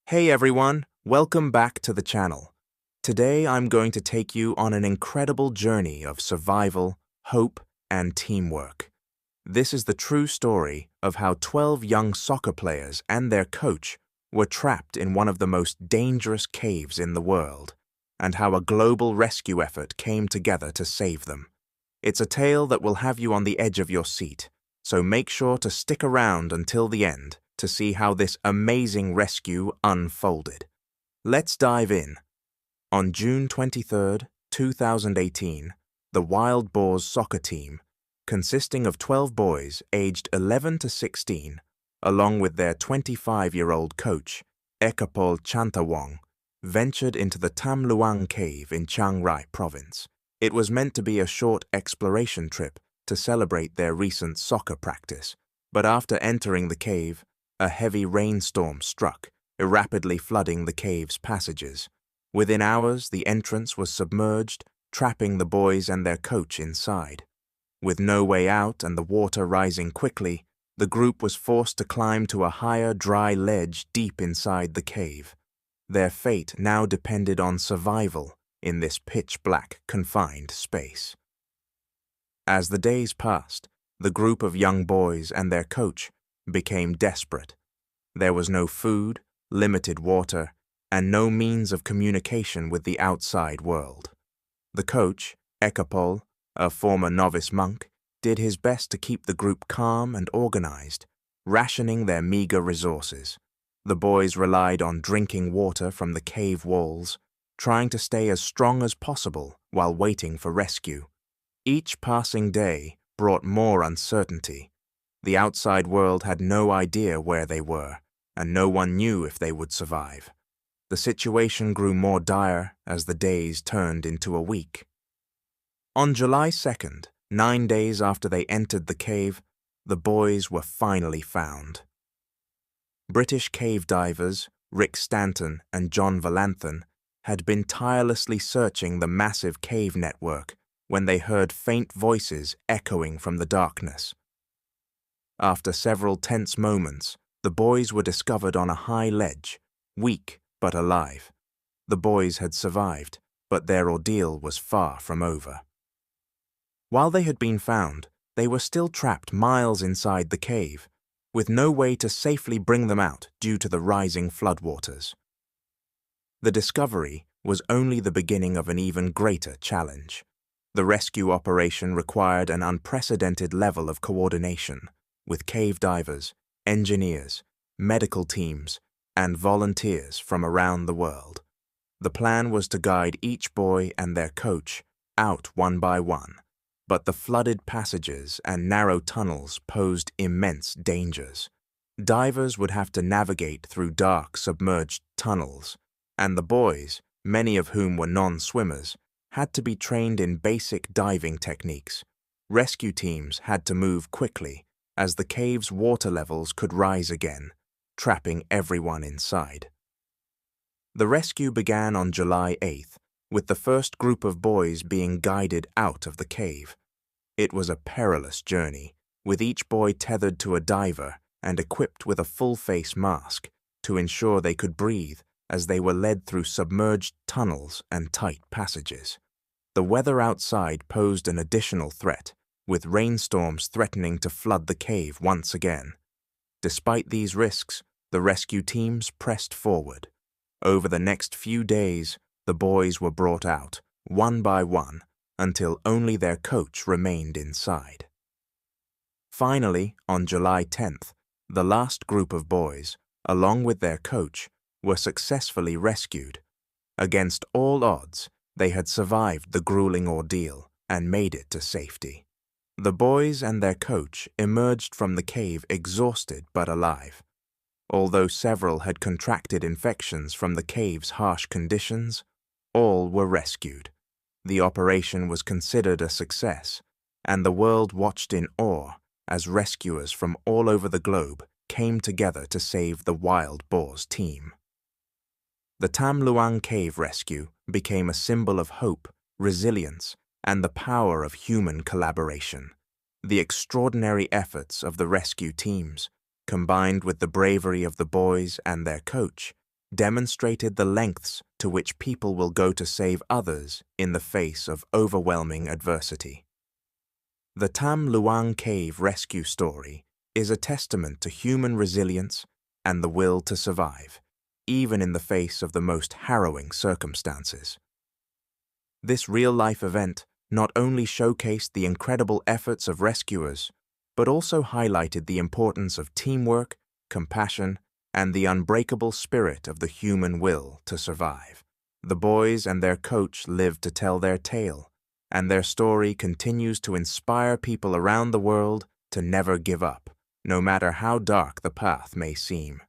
Hey everyone, welcome back to the channel. Today I'm going to take you on an incredible journey of survival, hope, and teamwork. This is the true story of how 12 young soccer players and their coach were trapped in one of the most dangerous caves in the world, and how a global rescue effort came together to save them. It's a tale that will have you on the edge of your seat, so make sure to stick around until the end to see how this amazing rescue unfolded. Let's dive in. On June 23, 2018, the Wild Boars soccer team, consisting of 12 boys aged 11 to 16, along with their 25-year-old coach, Ekapol Chantawong, ventured into the Tam Luang cave in Chiang Rai province. It was meant to be a short exploration trip to celebrate their recent soccer practice, but after entering the cave, a heavy rainstorm struck, rapidly flooding the cave's passages. Within hours, the entrance was submerged, trapping the boys and their coach inside. With no way out and the water rising quickly, the group was forced to climb to a higher, dry ledge deep inside the cave. Their fate now depended on survival in this pitch-black, confined space. As the days passed, the group of young boys and their coach became desperate. There was no food, limited water, and no means of communication with the outside world. The coach, Ekapol, a former novice monk, did his best to keep the group calm and organized, rationing their meager resources. The boys relied on drinking water from the cave walls, trying to stay as strong as possible while waiting for rescue. Each passing day brought more uncertainty. The outside world had no idea where they were, and no one knew if they would survive. The situation grew more dire as the days turned into a week. On July 2nd, 9 days after they entered the cave, the boys were finally found. British cave divers Rick Stanton and John Valanthan had been tirelessly searching the massive cave network when they heard faint voices echoing from the darkness. After several tense moments, the boys were discovered on a high ledge, weak but alive. The boys had survived, but their ordeal was far from over. While they had been found, they were still trapped miles inside the cave, with no way to safely bring them out due to the rising floodwaters. The discovery was only the beginning of an even greater challenge. The rescue operation required an unprecedented level of coordination, with cave divers, engineers, medical teams, and volunteers from around the world. The plan was to guide each boy and their coach out one by one, but the flooded passages and narrow tunnels posed immense dangers. Divers would have to navigate through dark, submerged tunnels, and the boys, many of whom were non-swimmers, had to be trained in basic diving techniques. Rescue teams had to move quickly, as the cave's water levels could rise again, trapping everyone inside. The rescue began on July 8th, with the first group of boys being guided out of the cave. It was a perilous journey, with each boy tethered to a diver and equipped with a full-face mask to ensure they could breathe as they were led through submerged tunnels and tight passages. The weather outside posed an additional threat, with rainstorms threatening to flood the cave once again. Despite these risks, the rescue teams pressed forward. Over the next few days, the boys were brought out, one by one, until only their coach remained inside. Finally, on July 10th, the last group of boys, along with their coach, were successfully rescued. Against all odds, they had survived the grueling ordeal and made it to safety. The boys and their coach emerged from the cave exhausted but alive. Although several had contracted infections from the cave's harsh conditions, all were rescued. The operation was considered a success, and the world watched in awe as rescuers from all over the globe came together to save the Wild Boars team. The Tam Luang Cave rescue became a symbol of hope, resilience, and the power of human collaboration. The extraordinary efforts of the rescue teams, combined with the bravery of the boys and their coach, demonstrated the lengths to which people will go to save others in the face of overwhelming adversity. The Tam Luang Cave rescue story is a testament to human resilience and the will to survive, even in the face of the most harrowing circumstances. This real-life event not only showcased the incredible efforts of rescuers, but also highlighted the importance of teamwork, compassion, and the unbreakable spirit of the human will to survive. The boys and their coach lived to tell their tale, and their story continues to inspire people around the world to never give up, no matter how dark the path may seem.